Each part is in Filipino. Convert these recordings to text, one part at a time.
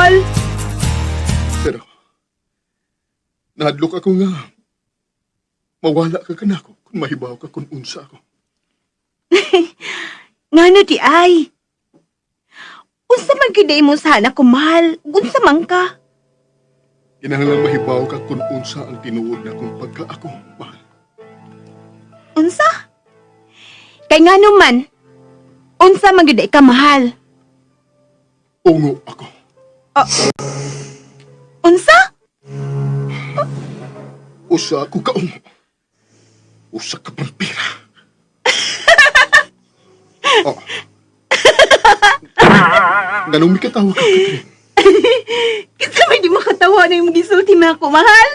mahal. Pero, nahadlok ako nga. Mawala ka kanako kung mahibaw ka kung unsa ako. Ngano di ay? Unsa man gyud mo sana ko mahal? Unsa man ka? Kinahanglan mahibaw ka kung unsa ang tinuod na kung pagka ako, mahal. Unsa? Kay ngano man? Unsa man gyud ka mahal? Ungo ako. Unsa? Usa ako kaungo. Usa ka vampira. Oh. Ganong may katawa ka, Catherine? Kinsa may di makatawa na yung gisulti na ako, mahal?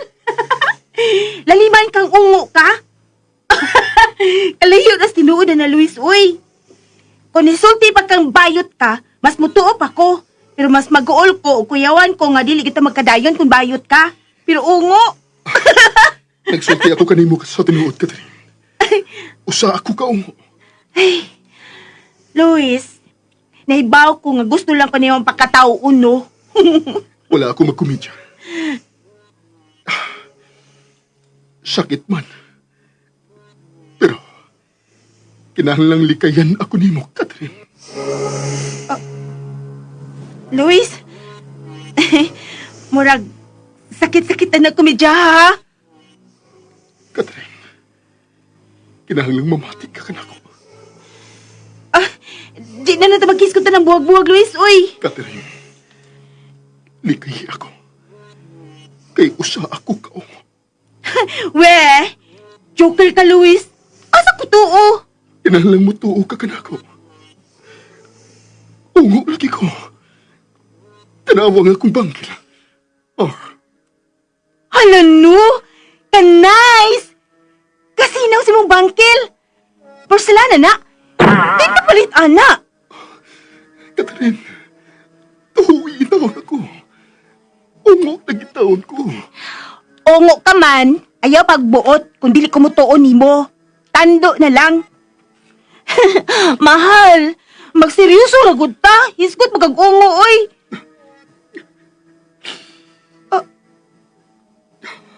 Laliman kang ungo ka? Kalayo na tinuod na Luis, uy. Kung nisulti pa kang bayot ka, mas mutuop ako. Pero mas mag-uol ko o kuyawan ko nga dili kita magkadayon kung bayot ka. Pero ungo. Nagsulti ako kanimo sa tinuod, Catherine. Usa ako kaungo. Ay, Luis, nahibaw ko nga gusto lang ko niyong pagkatao uno. Wala ako magkumidya. Sakit man. Pero, kinahanglang likayan ako nimo, Catherine. Luis, murag sakit-sakit na kumidya, ha? Catherine, kinahanglang mamati ka kanako. Di na natabagkis ko ta ng buwag-buwag, Luis, uy. Catherine, likay ako. Kay usa ako kaungo. We, joker ka, Luis. Asa ko tuo? Kinahanglang mo tuo ka kanako. Ungo lagi ko. Tanawang akong bangkil. Oh, Hala, no? Ka-nice! Kasinaw si mong bangkil. Porcelana na. Di ka palit, ana. Catherine, tuwi taon ako. Ungo nagitaon ko. Ongo ka man, ayaw pagbuot kung dili ko mo tuon nimo. Tando na lang. Mahal, magseryoso ra gud ta. Hiskot magag-ungo, oy.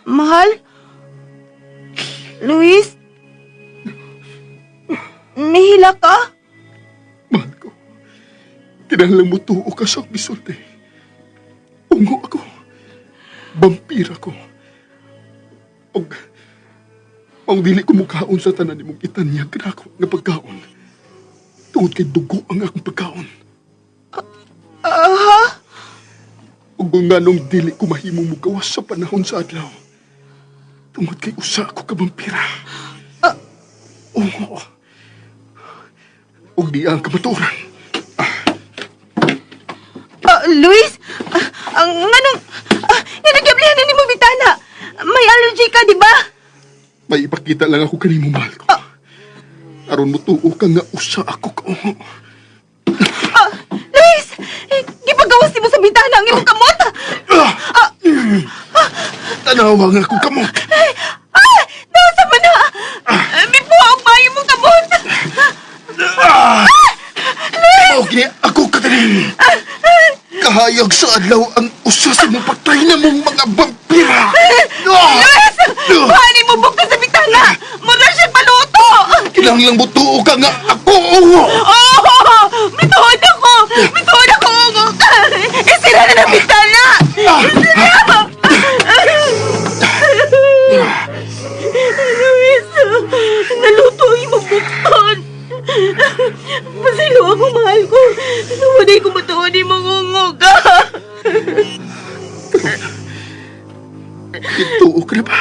Mahal? Luis? Nahila ka? Mahal ko, kinahanglang mo tuo ka sa bisulti. Ungo ako. Vampira ko. Og dili ko mukaon sa tanan nimong itanyag kanako nga pagkaon. Tungod kay dugo ang akong pagkaon. Og kung nganong dili ko mahimong mugawas sa panahon sa adlaw. Tungod kay usa ako ka vampira. Ungo. Og di ang kamaturan. Luis? Nganong gablihan na ni mo bitana? May allergy ka, di ba? May ipakita lang ako kanimo, mahal ko. Aron mo tuo ka nga usa ako kaungo. Luis! Gipagawas di mo sa bitana ang imong kamot! Tanawa nga akong kamot. Nasa man na! Bipuha ang bayo mong kamot! Okay, ako, Catherine. Kahayag sa adlaw ang usa sa mong patay na mong mga vampira. Luis! Bahani mo bukto sa bitana! Mura siya paluto! Kinahanglang mo tuo ka nga ako, ungo. Bituhod ako! Bituhod ako, ungo! Isira na ng bitana! Luis! Naluto ang imong bukton! Pasilo ako, mahal ko! Nawaday ko matuon ni mong ungo ka! Tuo ka na ba?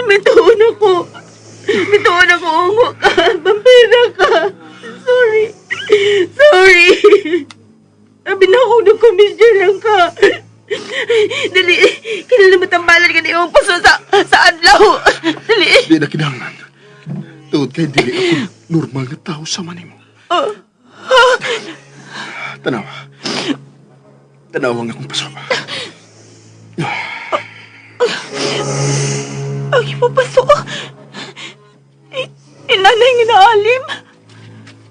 Bituhod ako! Bituhod ako, ungo ka! Vampira ka! Sorry! Sorry! Binakong na komisyon lang ka! Dali! Kinalamatambalan ka na yung puso sa adlaw! Dali! Di na kinahanglan. Tuod kay dili ako normal na tao sa manimo. Tanawa. Tanawa nga akong paso. Ang ipapaso ko! Inanay nga naalim!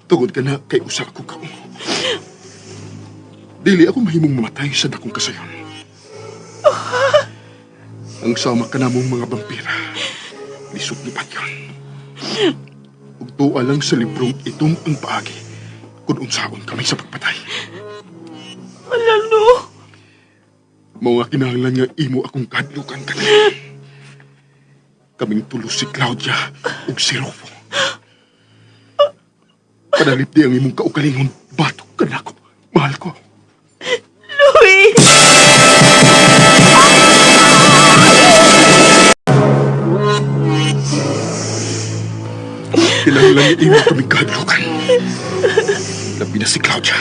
Tugod ka na kay usa ko kaungo. Dili ako mahimong mamatay sa dakong kasayon. Ang sama ka namong mga vampira, lisod ni Patyon. Ug tuwa lang sa librong itong ang paagi kung unsaon kami sa pagpatay. Alano. Mga kinahanglan nga imo akong kadlukan kanina. Kaming tulos si Claudia ug si Rufo. Padalit di ang imong kaugalingon, batok ka na ako. Mahal ko. Luis! Kinahanglan nga imo kaming kadlukan. Labi na si Claudia.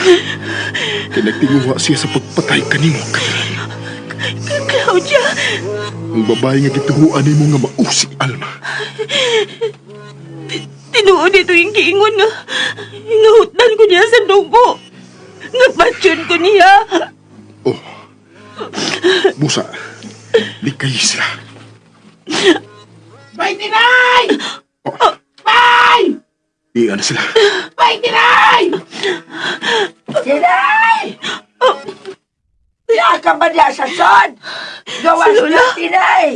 Kaya nagtinguha siya sa pagpatay kanimo, Catherine. Claudia! Ang babae nga gituhuan nimo nga mausik Alma. Tinuod ito yung kiingon nga. Ingahutdan ko niya sa dugo. Nga patsyon ko niya. Oh. Musa, likay sila. Bay, Tinay! Oh, Bay! iyan na sila. Bay, Tinay! Tinay! Tiya ka ba niya sa son? Gawas Lola. niya, Tinay!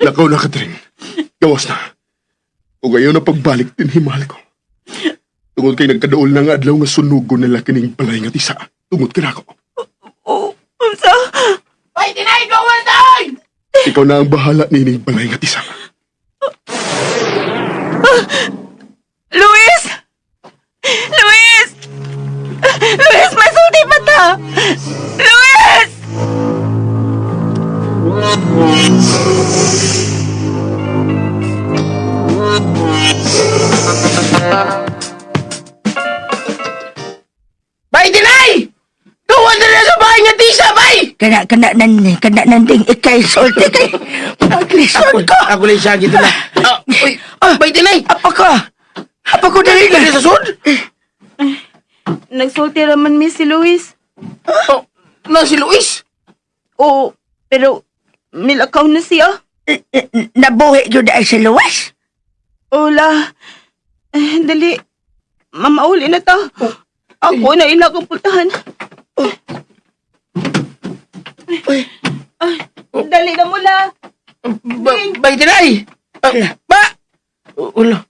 Lakaw na, Catherine. Gawas na. O gayon na pagbalik din himahal ko. Tungod kay nagkadaol na nga adlaw nga sunugo nila kining balay nga tisa. Tungod ka na ako. Oh, unsa? Bay, Tinay! Gawas na! Ikaw na ang bahala nining balay nga tisa. Luis! Luis! Luis, may sulti pa ta! Luis! Bay, Tinay! Gawas na na sa bahay nga tisa, Bay! Kena nanding ikay sulti kay maglisod ko. Ako lang siya gitu na. Uy, Bay, Tinay! Apa ko dali Dali na? sa son? Nagsulti raman mi si Luis. Oh, na si Luis? Oo, pero milakaw na siya. Nabuhi yun ay si Luis. Ola, dali. Mamauli na ta. Ako na ila kong pultahan. Ay, dali na mula. Bay, Tinay! Ba! Wala.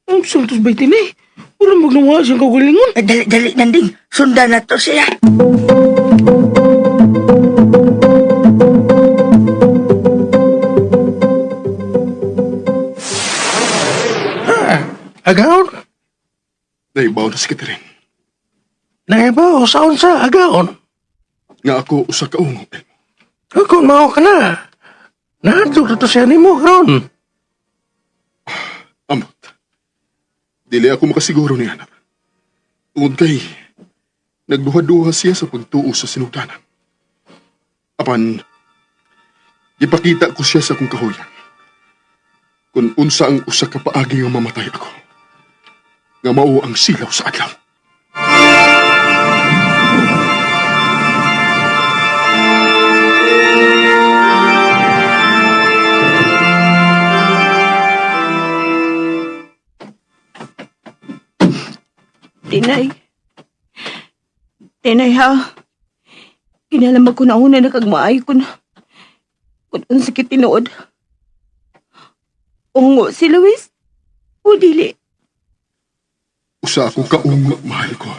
Ang sultos, Bay, Tinay. Wala magluwa siyang kagalingon. Dali nanding sundan na to siya. Agaon? Naibaw na si Catherine. Naibaw, saan sa agaon? Nga ako usa ka ungo. Kung mao ka na. Nahatog na to siya ni mo, karon. Amot. Dili ako makasiguro ni anak. Tungod kay nagduha-duha siya sa pagtuo sa sinugdanan. Apan, ipakita ko siya sa kong kahuyan. Kung unsa ang usa ka paagi nga mamatay ako. Nga mao ang silaw sa adlaw. Tinay. Tinay ha. Kinalamag ko na una na kagmaay ko na. Kung sakit tinuod. Ungo si Luis? O dili? Usa akong kaungo, mahal ko.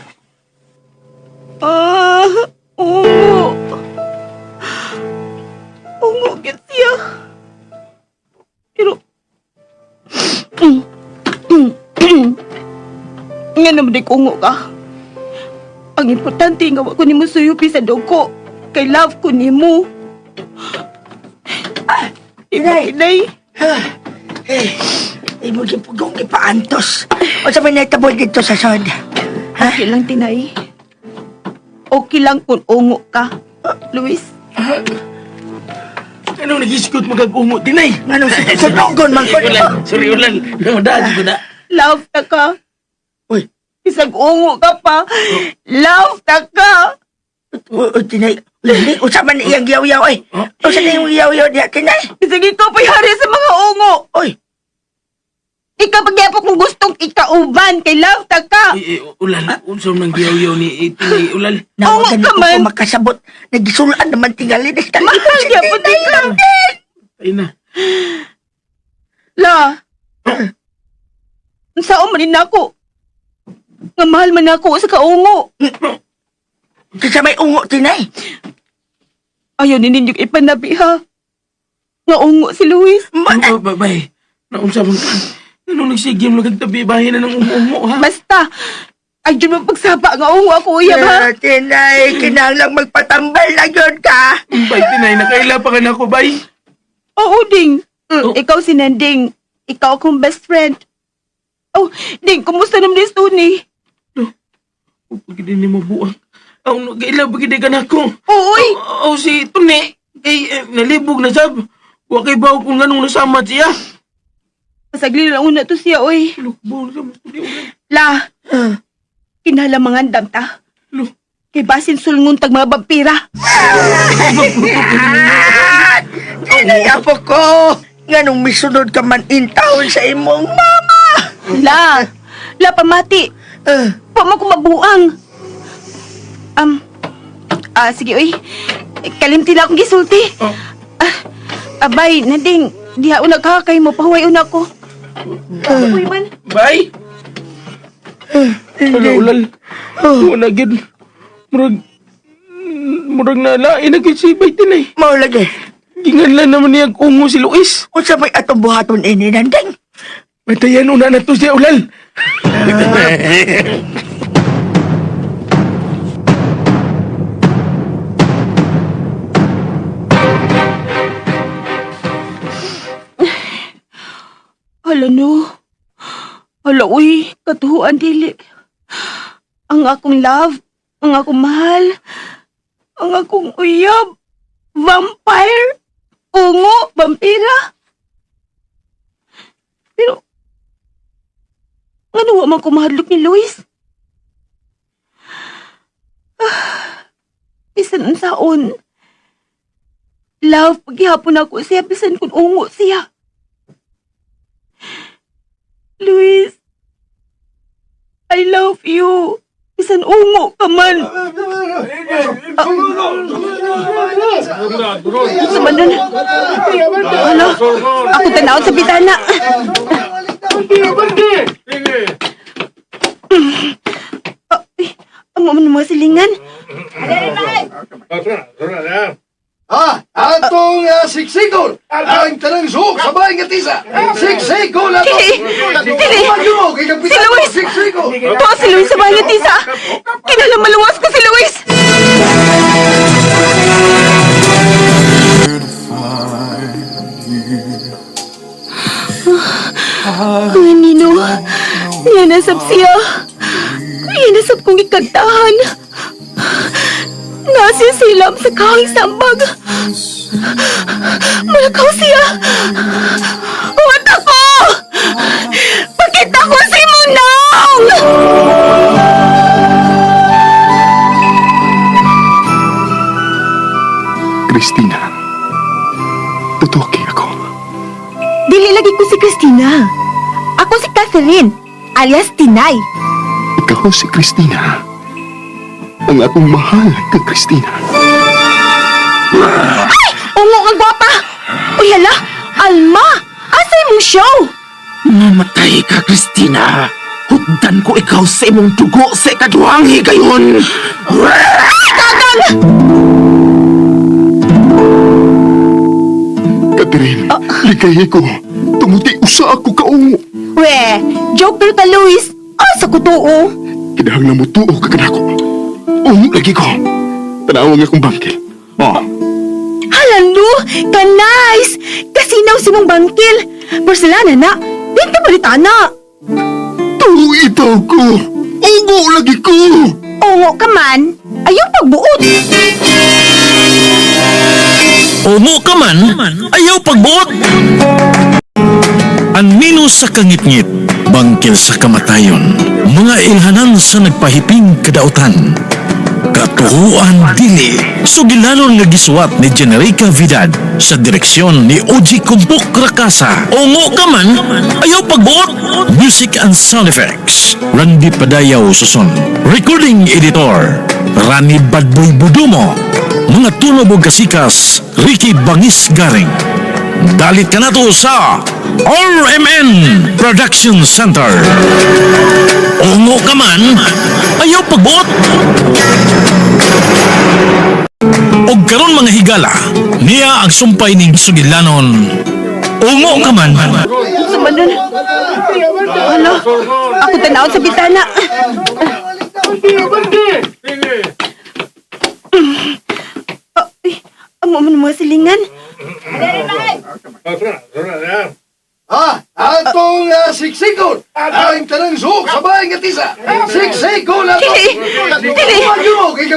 Ungo. Ungo git siya. Pero... Nga naman di kungo ka. Ang importante nga wa ko nimo suyupi sa dugo. Kay love ko nimo. Inay. Imo gipugong gipaantos. O sa may natabod dito sa sod. Okay lang, Tinay. Okay lang kung ungo ka, Luis. Anong nagisikot magag-ungo, Tinay? Anong sunogon man ko. Sorry, Ulan. Namadali ko na. Love ta ka. Uy, Isang ungo ka pa. Love ta ka. O tinay. Lili, usa man iyang yaw-yaw ay. Usa na yung yaw-yaw diya, tinay. Isang ikaw pa'y hari sa mga ungo. Oy, Ikaw pagyapok kung gustong akong ikauban kay love ta ka. Ulal, unsam nang giyaw-yaw ni Tinay, ulal. Nawagan Oo, ko kaman. ko makasabot. Nagisulaan naman tingali. Mahal niya po ka. Ay na. La. Saan man rin ako? Nga mahal man ako sa kaungo. Sa may ungo, Tinay. Ayaw ni ninyong ipanabi ha. Nga ungo si Luis. Bay, naunsa man ka. Anong nagsigim lang kagtabi, bahin na ng umumo, ha? Basta. Ayaw mo pagsaba nga ungo ako uyab ha. Tinay, kinahanglang magpatambal na yun ka. Bay, Tinay, nakaila pa ka na ako, bay. Oo, Ding. Oh. Ikaw si Nanding. Ikaw akong best friend. Oh, Ding, kumusta naman din Tony? Pag hindi ni mabuang. Ang nakaila, pag hindi ka na ako. Uy! Si Tuni, kay nalibog na sab. Huwag kay baw kung ganong nasamat siya. Pasagli lang una to siya, uy. Lukbaw na sa mas tuloy ulan. La, kinahalamangan dam ta. Lo, Kay basin sulngon tag mga vampira. Tinay, apo ko. Nganong misunod ka man in town sa imong mama. La pamati. Pa mo ko mabuang. Sige, uy. Kalimti na akong gisulti. Oh. Abay, Nading, diha una ka, kay mo pahuway una ko. Uy man. bay! Wala ulal. Wala gid. Murag nalain na gid si Bay Tinay. Mao lagi. Ginganlan naman niya kungo si Luis. Unsa may atong buhaton ini Nanding? Matayan una na to siya ulal. Hala no. Hala uy, katuhuan dili. Ang akong love, ang akong mahal, ang akong uyab, vampire, ungo, vampira. Pero, ano wa man ko mahadlok ni Luis? Bisan ang saon. Love, paghihapon ako siya, bisan kung ungo siya. Luis, I love you. Bisan ungo ka man. Sa man nun? Ano? Ako tanaw sa bitana. Ang mga mga silingan. Atong siksikol! Ang tanang suok sa bahay nga tisa! Siksikol ato! Dili! Si Luis! Siksikol! To si Luis sa bahay tisa. Kinala maluwas ko si Luis. Ang nino, yan nasab siya. Yan nasab kong ikagtahan. Nasisilam sa kahing sambag. Malakaw siya. Huwag ako! Pakita ko si Munong! Christina, tutuki ako. Dili lagi ko si Christina. Ako si Catherine, alias Tinay. Ikaw si Christina. Ang akong mahal ka, Christina. Ay! Ungo nga gwapa! Uy, hala! Alma! Asa imong show? Mamatay ka, Christina. Hutdan ko ikaw sa imong dugo sa ikaduhang higayon. Catherine, ligay ko. Tumuti usa ako kaungo. We, joker ka, Luis. Asa ko tuo? Kinahang na mo tuo ka kanako. Ungo lagi ko. Tanawag akong bangkil. Oh, Halando! Ka-nice! Kasinaw si mong bangkil. Porcelana na. Dito balitana. tuo itaw ko. Ungo lagi ko. Ungo ka man. Ayaw pagbuot. Umo ka man, ayaw pagbuot. Anino sa kangit-ngit, bangkil sa kamatayon, mga ilhanan sa nagpahiping kadautan. Katuhuan dili. Sugilanon nga gisuwat ni Generica Vidal sa direksyon ni Oji Kumpok Rakasa. Ungo ka man, ayaw pagbuot. Music and sound effects, Randy Padayaw Suson. Recording editor, Rani Badboy Budumo. Mga tunog o kasikas, Ricky Bangis Garing. Dalit ka na to sa RMN Production Center. Ungo ka man, ayaw pagbuot. Og karon mga higala, niya ang sumpay ning sugilanon. Ungo ka man. Sumanon. Ano? Ako tanaw sa bitana. Ay, amo man mga silingan. Atong siksikon! Atong tanang suok sa bahay nga tisa! Siksikon! Dili!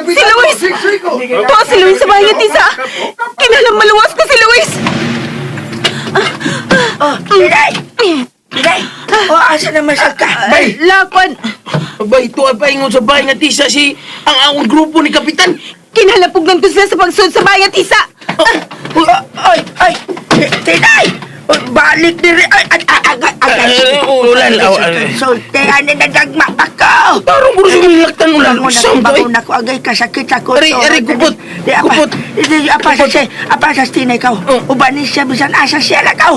Si Luis! Tuwa si Luis sa bahay nga tisa! Kinalang maluwas ko si Luis! Diday! Diday! O, asa naman sa ka? Ay, lakwan! Abay, ito ay paingon sa bahay nga tisa si ang grupo ni Kapitan. Kinalapugnan ko sila sa pagsud sa bahay nga tisa! Ay! Diday! Balik diri! Ulan, Sultihan ni nagagma ako! Parang puro sumilaktan ulan. Isang to eh. Bago na ko agay kasakit ako. Aray, kupot. Kupot. Apa sa tinay ka? Ubanis siya bisan asa siya na ka.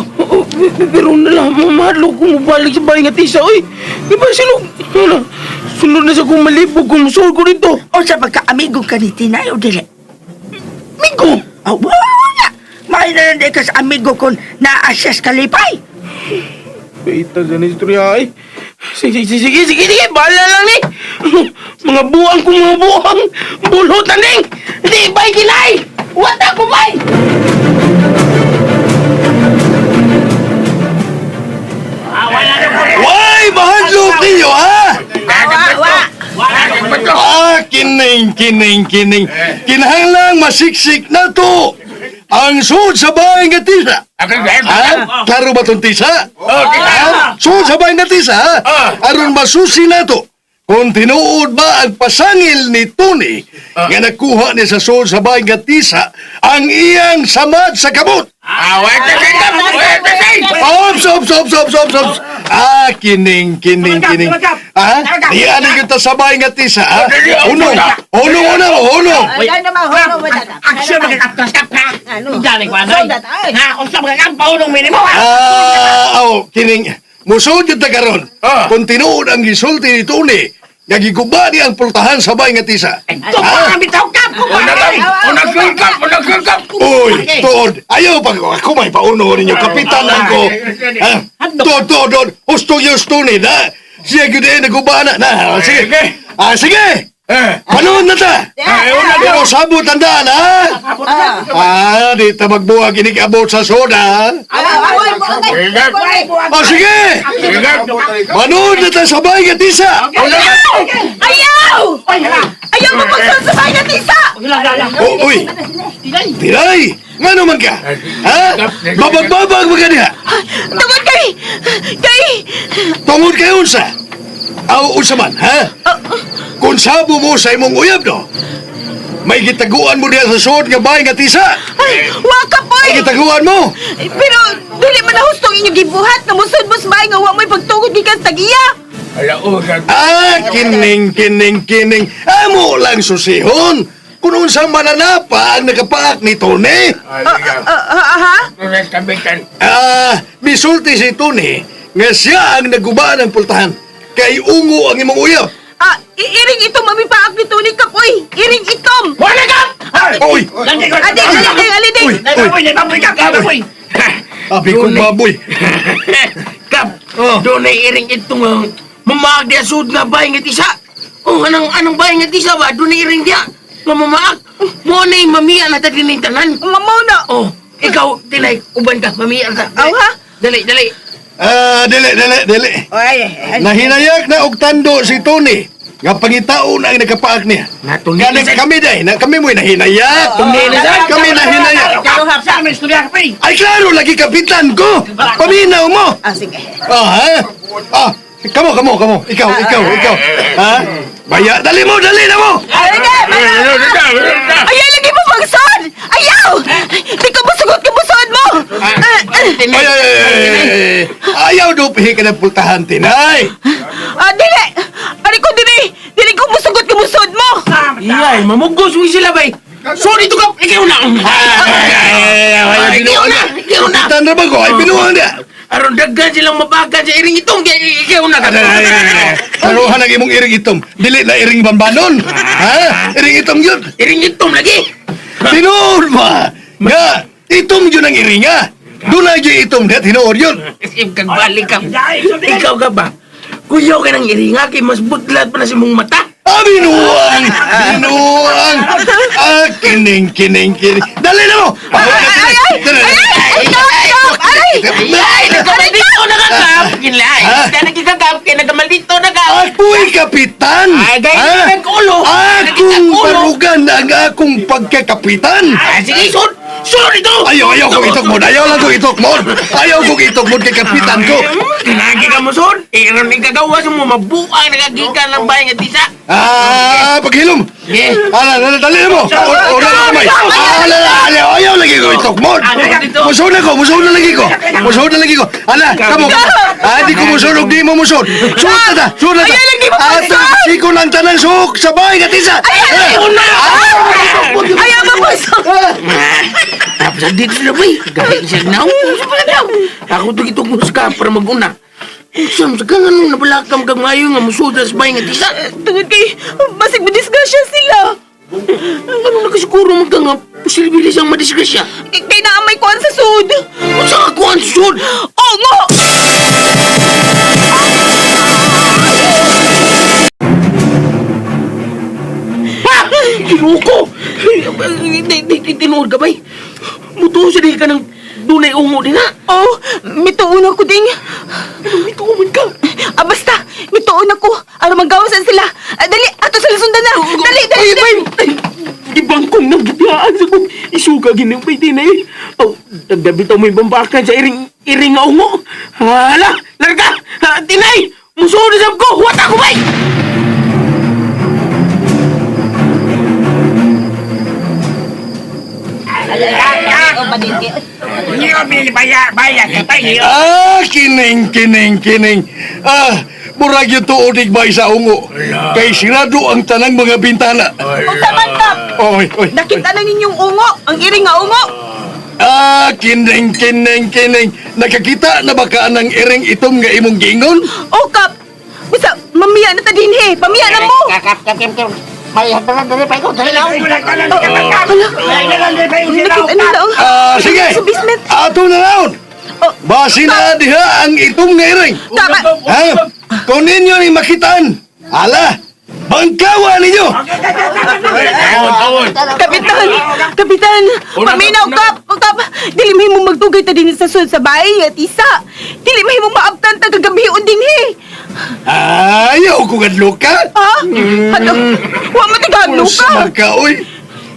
Pero nalang, mamahalo kung mabalik sa bahay nga tisa, oy. Di ba silog? Sunod na sa kung malibog kung musul ko dito. O sa pagka-amigo ka ni Tinay o dili? Migo! Oh, wala! May na lang ka sa amigo kung na-assess kalipay. Ito sa istorya ay. Sige, bahala lang ni. Mga buwang kung mga buwang. Bulutan ning. Di ba'y kinay? Wata ko ba'y? Why, mahadlok ninyo, ha? Kining. Kinahanglang masiksik na to. Ang suod sa bahay nga tisa. Ha? Klaro ba itong tisa? Ha? Suod sa bahay nga tisa, ha? Aron masusi na to. Kung tinuod ba ang pasangil ni Tony nga nakuha niya sa suod sa bahay nga tisa ang iyang samad sa kabut. Ops. Kining. Ha? Iyan kita sa bahay nga tisa, ha? Unong. Ayan naman, hono mo data. Aksyon magkakapkas-kap ka! Ano? Dali ko ano? Ha? Kung sa magkakampaw nung minimo ha? Kining. Musod yung tagaron. Kung tinuod ang gisulti ni Tony, nagiguba niya ang pultahan sa bahay nga tisa. Ito pa ang bitaw kap ko ba? Unagkagkap! Uy, Tood, ayaw pa ako may pauno ninyo, kapitanan ko. Tood, husto Tony, na? Siya gudin, naguba na. Sige. Sige! Panood na ta! Pero sabot ang daan, ha? Di ta magbuwag inikabot sa soda, sige! Manood na ta sa bahay nga tisa! Ayaw! Ayaw mo pagsud sa bahay nga tisa! Uy! Tinay! Nga naman ka? Ha? Babag-babag mga niya! Tungod kay! Tungod kayo unsa? Unsa man, ha? Kung sabo mo sa imong uyab, no? May gitaguan mo diya sa suod nga bahay nga tisa! Ay, waka po May gitaguan mo! Pero, dili man na hustong inyong gibuhat na musod mo sa bahay nga wa mo'y pagtugod gikan sa tagiya! Kining. Amo lang susihon! Kung unsang mananapa ang nakapaak ni Tony! Bisulti si Tony nga siya ang naguba ng pultahan. Kay ungo ang imong uyab. Iring itom mamipaak ni Tony Kapoy! Iring itom! Wala ka! Uy! Aliding! Abi kong baboy. Kap, doon ay iring itong mamaag diya sud nga bahay nga tisa. Anong bahay nga tisa ba? Doon ay iring diya. Mamaag. Mo na yung mamiya na tagin ng tanan. Mamaw na! Ikaw, Tinay, uban ka. Mamiya ka. Aw ha? Dali. Dili. Nahinayak na og tando si Tony. Nga pangitaon ang nakapaak niya. Ganang kami day, kami mo'y nahinayak. Kami nahinayak. Kaluhap sa amin, istorya ka pa eh! Ay, klaro, lagi kapitan ko. Paminaw mo. Sige. Ha? Kamo. Ikaw. Ha? Baya, dali na mo! Ayaw lagi mo magsod! Ayaw! Di ka musugot ka musod mo! Ay! Ayaw dupihin ka ng pultahan, Tinay! Dili! Ari ko dili! Dili ko musugot ka musod mo! Iyay, mamugos mo sila bay. Sorry to ka, ikaw na. Ikaw na. Kapitan na ba ko? Ay, binuang na! Aron daggan silang mabagan sa iring itong ikaw na. Karuhan ang imong iring itom. Dili na iring bambanon. Ha? Iring itom yun. Iring itong lagi. Tinuod ba? Nga, itom yun ang iringa. Doon na yung itom na tinuod yun. Isip kang balik ka. Ikaw ka ba? Kuyaw ka ng iringa kay mas butlat pa na si mong mata. Binuang! Binuang! Kining. Dali na mo! Ay, nagkamaldito na ka kap. Kinlay. Dahil nagkikagap kay nagkamaldito na ka. Ako'y kapitan! Ay, gaya ng ulo. Akong parugan ang akong pagkakapitan! Sige, sun! Sun ito! Ayaw kong itokmod! Ayaw lang kong itokmod! Ayaw kong itokmod kay kapitan ko! Kinagi ka mo, sun! Iron ni kagawa sa mo mabuang nagagikan ng bahay nga tisa. Paghilom! Yeah. Dali na mo! Una na kamay! Ayaw lagi ko itokmod! Musuh na lagi ko! Kamo! Di ko musunog, di mo musod! Suot na ta! Ayaw lagi mo musod! Siko ng tanang suok sa bahay nga tisa! Ayaw mo musod! Tapos dito sila, bay. Gahit siya na. Ako ito kitugos ka para mag-una. Sam, sa kang anong nabalakam kang ngayon nga musuda sa bahay nga tisa. Tungod kay, basig madisgrasya sila. Ano nakasiguro man ka nga posibilis ang madisgrasya? Kay naamay ko sa sud. Kung saan ako ang susod? Oo nga! Kinuko! Tinuod ka bay? Muto sa ka ng dunay ungo din ha? Oh, mituon ako ding. Mituon ka? Basta, mituon ako. Ano magawasan sila? Dali, ato sila sundan na. Dali. Di bangkong nang gibiyaan sa kong isuga ginang bay din eh. Oh, nagdabitaw mo yung bambakan sa iring nga ungo. Hala, larga! Tinay! Musuod na ko! Huwat ako bay! Kining. Murag yung tuodig ba sa ungo? Kay sirado ang tanang mga bintana. Utaman ka. Oy. Nakita na ninyong ungo, ang iring nga ungo. Kining. Nakakita na ba ka ng iring itom nga imong gingon? Oh, Kap. Basta, mamiya na ta din he. Pamiya na mo. May hatalan dali pa ikaw. Dali lang. Ano daw? Sige. Sa basement. Ato na naon. Basi na diha ang itom nga iring. Tama. Ha? Kung ninyo ni makitaan, ala, bangkawa ninyo! Kapitan, paminaw, Kap, dili mo magtugay ta din sa sud sa bahay at isa. Dili mo maabtan ta kagabion din he. Ayaw ko gadlo ka. Ha? Ano? Wa matigado ka. Maka, uy.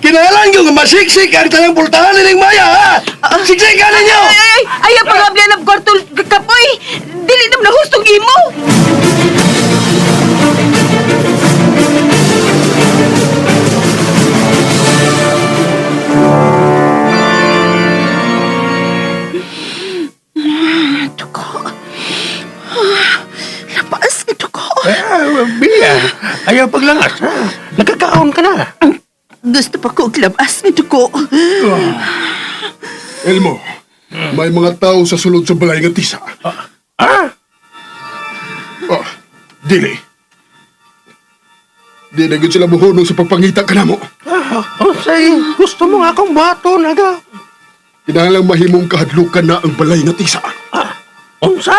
Kinahalan nyo nga masiksik ang tanang pultahan nilang maya, ha? Siksik ka ninyo! Ay, pangablan ng kwartol, kapoy. Dili naman na hustong imo. Lapas ito ko. Bia, ayaw paglangas, ha? Nakakaon ka na. Gusto pa ko labas nito ko. Elmo, may mga tao sa sulod sa balay nga tisa. Dili. Di na gud sila muhunong sa pagpangita ka na mo. Say, gusto mo nga akong bato, naga. Kinahanglang mahimong kahadlukan na ang balay nga tisa. Unsa?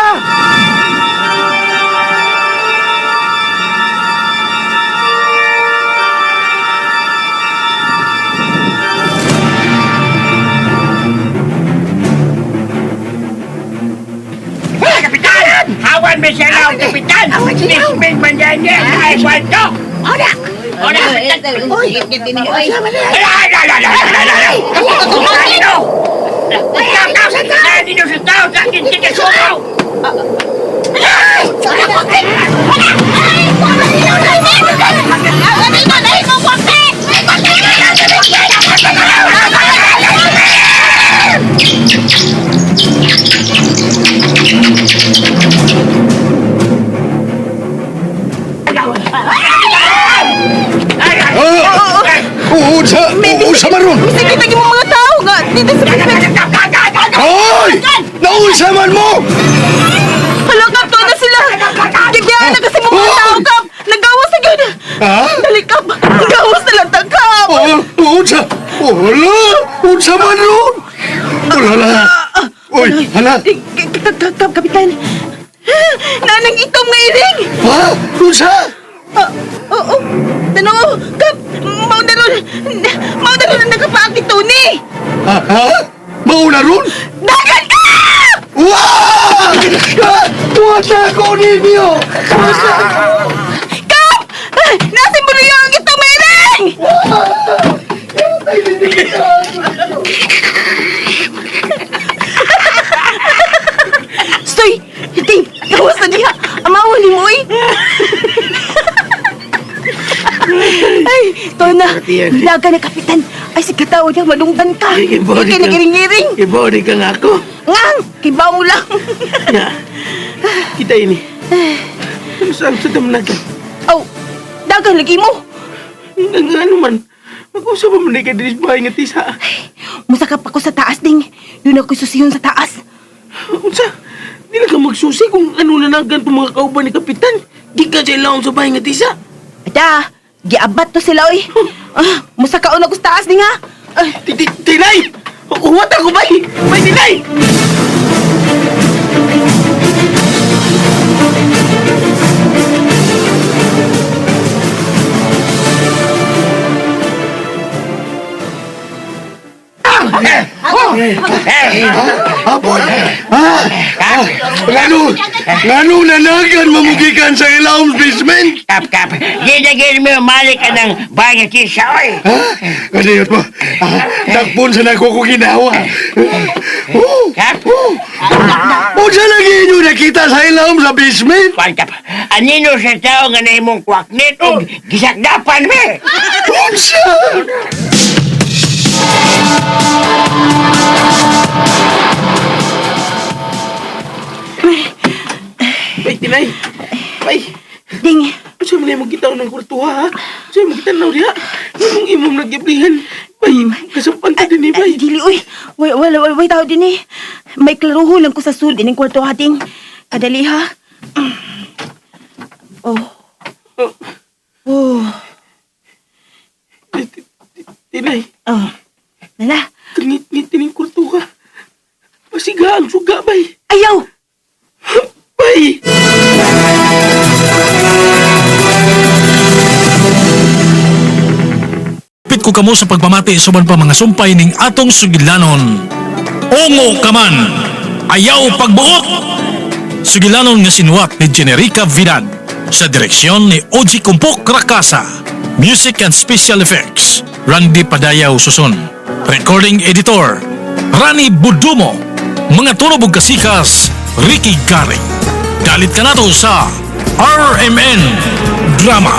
Kapitan! Awan may siya lang, Kapitan! Nisming manjanya! Ay, kwanto! Oda! Kapitan! Uy! Ay! Nandito sa tao sa akin sinasukaw! Ay! Unsa man ron? Sige, tagi mo mga tao nga. Dito sa basement. Hoy! Nausa man mo! Hala, Kap, doon na sila. Gagayaan na kasi mga tao, Kap. Nagawas na yun. Ha? Dali, Kap. Nagawas na lang, Kap. Unsa? Wala! Unsa man ron? Wala. Uy, hala. Kapitan. Nanang itom nga iring. Ha? Unsa? Oo. Tanong, Kap. Maudaron na nagkapaakit to ni. Ha? Mauna ron? Dagan ka! Wow! Wata ko ninyo! Kap! Nasa mo rin yung itom nga iring! Stoy! Ting! Gawas na niya! Amawali mo eh! Ay, Tona! Laga na, Kapitan! Ay, si katao niya, malunggan ka! Ibori Hindi ka. nagiring-iring! Ibori ka nga ako. Ngang! Kibaw mo lang! Ya. Kita ini. Ano saan sa damnagan? Oh, dagan lagi mo! Nga ano man. Mag-usap pa man ka din sa bahay nga tisa. Musakap ako sa taas, Ding! Doon ako susiyon sa taas! Unsa? Di na ka magsusi kung ano nanagan itong mga kauban ni Kapitan. Di ka siya ilaong sa bahay nga tisa. Ada! Giabat to sila, oy! Musakaon ako sa taas, Ding, ha! Ay, Tinay! Uwat ako, bay! Bay, Tinay! Hapon! Ngano nanagan mamugikan sa ilawom basement? Kap. Ginagin mo, mali ka ng bahay nga tisa, oy. Kadiyot mo. Dakpon sa nako ko ginawa. Kap. Unsa lagi inyo nakita sa ilawom sa basement? Kwan, Kap. Anino sa tao nga na imong kwaknit o gisakdapan me. Unsa? Bay, Tinay! Bay! Ding! Saan mo na yung magkitaw ng kurtuha, ha? Saan mo magkitaw diha? Anong imong nagyablihan? Bay, kasampan ka din eh, bay. Dili, uy! Way tao din eh! May klaruho lang ko sa sul din ng kwarto, ha, Ding! Kadali, ha? Oh. Oh. Tinay, Oh. Nala! kangit-ngit din yung kurtuha. Pasiga ang suga, bay. Ayaw! Bay! Pit ko kamo sa pagpamati suban pa mga sumpay ning atong sugilanon. Ongo ka man, ayaw pagbuot. Sugilanon nga sinuwat ni Generica Vidal sa direksyon ni Oji Kumpok Rakasa. Music and Special Effects, Randy Padayaw Suson. Recording Editor, Rani Budumo. Mga tunog ug kasikas, Ricky Garing. Dalit ka nato sa RMN Drama.